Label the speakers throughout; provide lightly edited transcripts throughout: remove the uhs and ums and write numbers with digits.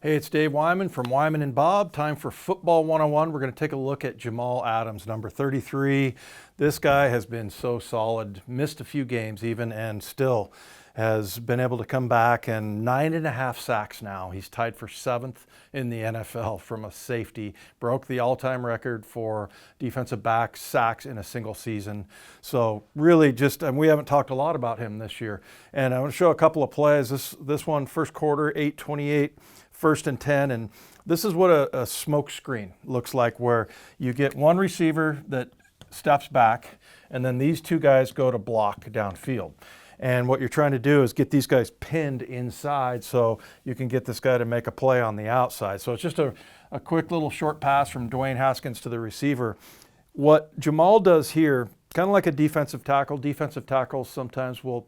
Speaker 1: Hey, it's Dave Wyman from Wyman and Bob. Time for Football 101. We're going to take a look at Jamal Adams, number 33. This guy has been so solid, missed a few games even, and still has been able to come back, and 9.5 sacks now. He's tied for 7th in the NFL from a safety. Broke the all-time record for defensive back sacks in a single season. So really and we haven't talked a lot about him this year. And I want to show a couple of plays. This one, first quarter, 8:28. 1st and 10, and this is what a smoke screen looks like, where you get one receiver that steps back, and then these two guys go to block downfield. And what you're trying to do is get these guys pinned inside so you can get this guy to make a play on the outside. So it's just a quick little short pass from Dwayne Haskins to the receiver. What Jamal does here, kind of like a defensive tackle. Defensive tackles sometimes will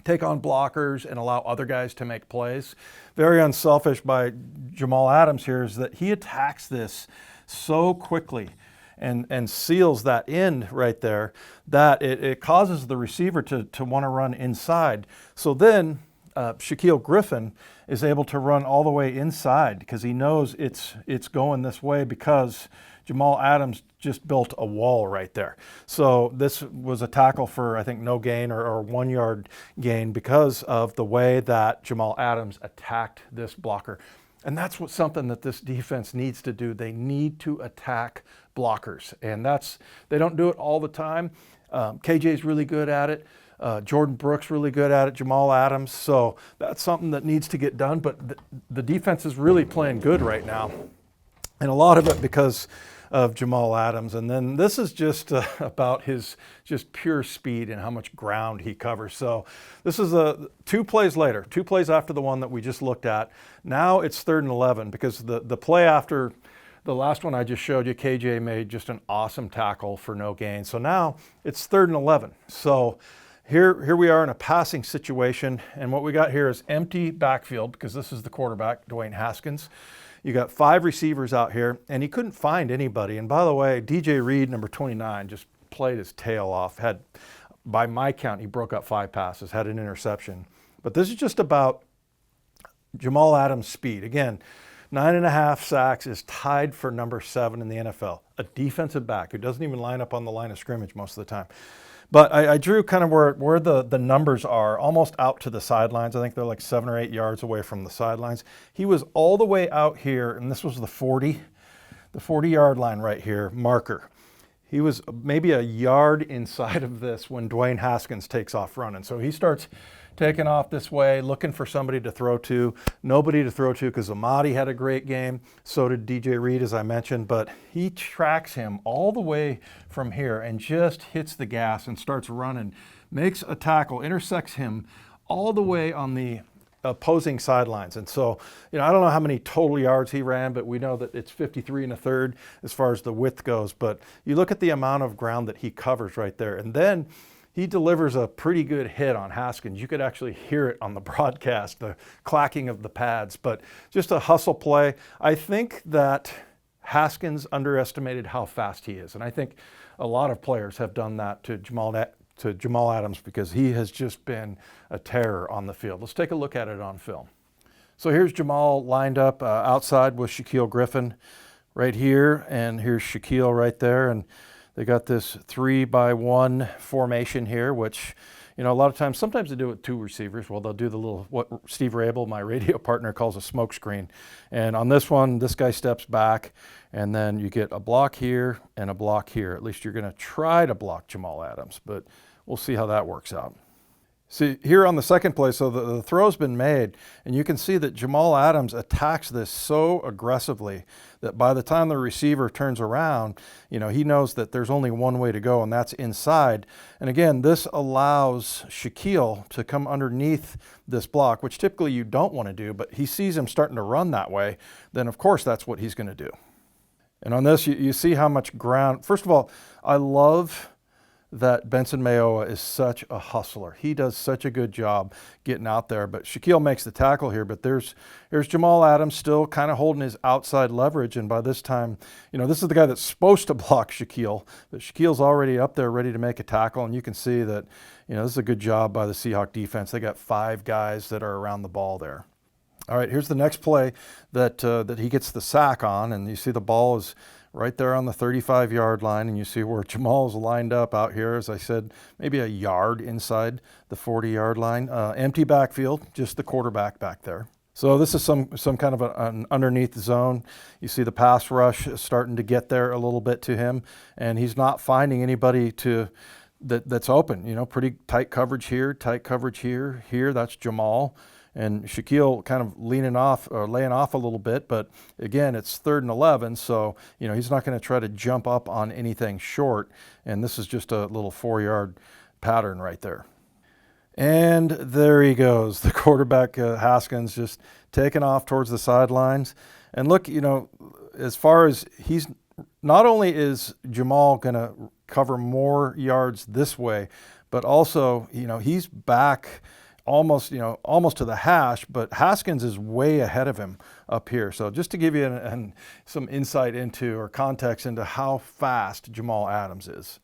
Speaker 1: take on blockers and allow other guys to make plays. Very unselfish by Jamal Adams here is that he attacks this so quickly and seals that end right there that it causes the receiver to want to run inside. So then Shaquille Griffin is able to run all the way inside because he knows it's going this way, because Jamal Adams just built a wall right there. So this was a tackle for, I think, no gain or 1 yard gain because of the way that Jamal Adams attacked this blocker. And that's something that this defense needs to do. They need to attack blockers. And they don't do it all the time. KJ's really good at it. Jordan Brooks really good at it, Jamal Adams. So that's something that needs to get done. But the defense is really playing good right now. And a lot of it because of Jamal Adams. And then this is just about his just pure speed and how much ground he covers. So this is 2 plays later, 2 plays after the one that we just looked at. Now it's 3rd and 11, because the play after the last one I just showed you, KJ made just an awesome tackle for no gain. So now it's 3rd and 11. So here we are in a passing situation, and what we got here is empty backfield, because this is the quarterback, Dwayne Haskins. You got 5 receivers out here, and he couldn't find anybody. And by the way, DJ Reed, number 29, just played his tail off. By my count, he broke up 5 passes, had an interception. But this is just about Jamal Adams' speed. Again, 9.5 sacks, is tied for number 7 in the NFL. A defensive back who doesn't even line up on the line of scrimmage most of the time. But I drew kind of where the numbers are, almost out to the sidelines. I think they're like 7 or 8 yards away from the sidelines. He was all the way out here, and this was the 40-yard line right here, marker. He was maybe a yard inside of this when Dwayne Haskins takes off running. So he starts taking off this way, looking for somebody to throw to. Nobody to throw to, because Amadi had a great game. So did DJ Reed, as I mentioned. But he tracks him all the way from here and just hits the gas and starts running, makes a tackle, intersects him all the way on the opposing sidelines. And so, I don't know how many total yards he ran, but we know that it's 53 1/3 as far as the width goes. But you look at the amount of ground that he covers right there. And then he delivers a pretty good hit on Haskins. You could actually hear it on the broadcast, the clacking of the pads, but just a hustle play. I think that Haskins underestimated how fast he is. And I think a lot of players have done that to Jamal Adams, because he has just been a terror on the field. Let's take a look at it on film. So here's Jamal lined up outside with Shaquille Griffin right here, and here's Shaquille right there. And they got this 3-by-1 formation here, which, a lot of times, sometimes they do it with 2 receivers. Well, they'll do the little, what Steve Rabel, my radio partner, calls a smoke screen. And on this one, this guy steps back, and then you get a block here and a block here. At least you're going to try to block Jamal Adams, but we'll see how that works out. See, here on the second play, so the throw's been made, and you can see that Jamal Adams attacks this so aggressively that by the time the receiver turns around, he knows that there's only one way to go, and that's inside. And again, this allows Shaquille to come underneath this block, which typically you don't want to do, but he sees him starting to run that way, then of course that's what he's going to do. And on this, you see how much ground. First of all, I love that Benson Mayowa is such a hustler. He does such a good job getting out there. But Shaquille makes the tackle here, but there's Jamal Adams still kind of holding his outside leverage. And by this time, this is the guy that's supposed to block Shaquille, but Shaquille's already up there ready to make a tackle. And you can see that, this is a good job by the Seahawks defense. They got 5 guys that are around the ball there. All right, here's the next play that he gets the sack on, and you see the ball is right there on the 35-yard line, and you see where Jamal's lined up out here, as I said, maybe a yard inside the 40-yard line. Empty backfield, just the quarterback back there. So this is some kind of an underneath zone. You see the pass rush starting to get there a little bit to him, and he's not finding anybody that's open. You know, pretty tight coverage here, tight coverage here. Here, that's Jamal. And Shaquille kind of laying off a little bit, but again, it's 3rd and 11, so you know he's not going to try to jump up on anything short. And this is just a little 4-yard pattern right there. And there he goes, the quarterback Haskins just taking off towards the sidelines. And look, you know, as far as he's not only is Jamal going to cover more yards this way, but also you know he's back almost to the hash, but Haskins is way ahead of him up here. So just to give you some insight into or context into how fast Jamal Adams is.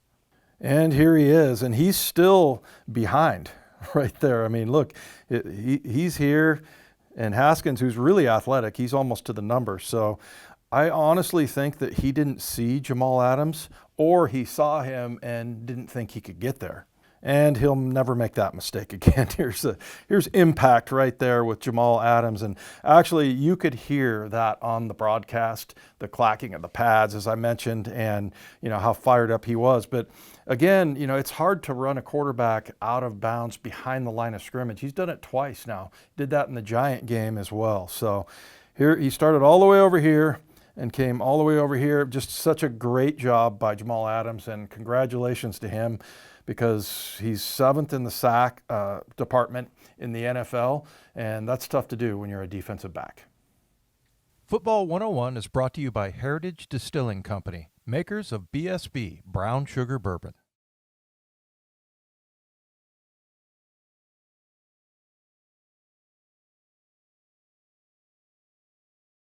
Speaker 1: And here he is, and he's still behind right there. I mean, look, he's here, and Haskins, who's really athletic, he's almost to the number. So I honestly think that he didn't see Jamal Adams, or he saw him and didn't think he could get there. And he'll never make that mistake again. Here's impact right there with Jamal Adams. And actually, you could hear that on the broadcast, the clacking of the pads, as I mentioned, and you know how fired up he was. But again, you know, it's hard to run a quarterback out of bounds behind the line of scrimmage. He's done it twice now. Did that in the Giant game as well. So here he started all the way over here and came all the way over here. Just such a great job by Jamal Adams, and congratulations to him, because he's 7th in the sack department in the NFL, and that's tough to do when you're a defensive back. Football 101 is brought to you by Heritage Distilling Company, makers of BSB, Brown Sugar Bourbon.